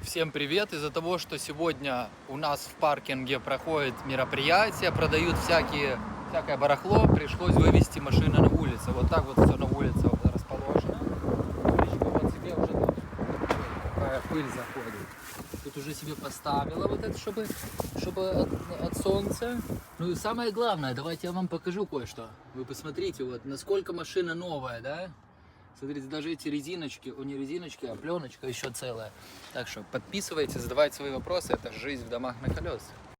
Всем привет! Из-за того, что сегодня у нас в паркинге проходит мероприятие, продают всякое барахло, пришлось вывести машины на улицу. Вот так вот все на улице вот расположено. Уличка вот себе уже тут такая пыль заходит. Тут уже себе поставила вот это, чтобы от солнца. Ну и самое главное, давайте я вам покажу кое-что. Вы посмотрите, вот насколько машина новая, да? Смотрите, даже эти резиночки, не резиночки, а пленочка еще целая. Так что подписывайтесь, задавайте свои вопросы. Это жизнь в домах на колесах.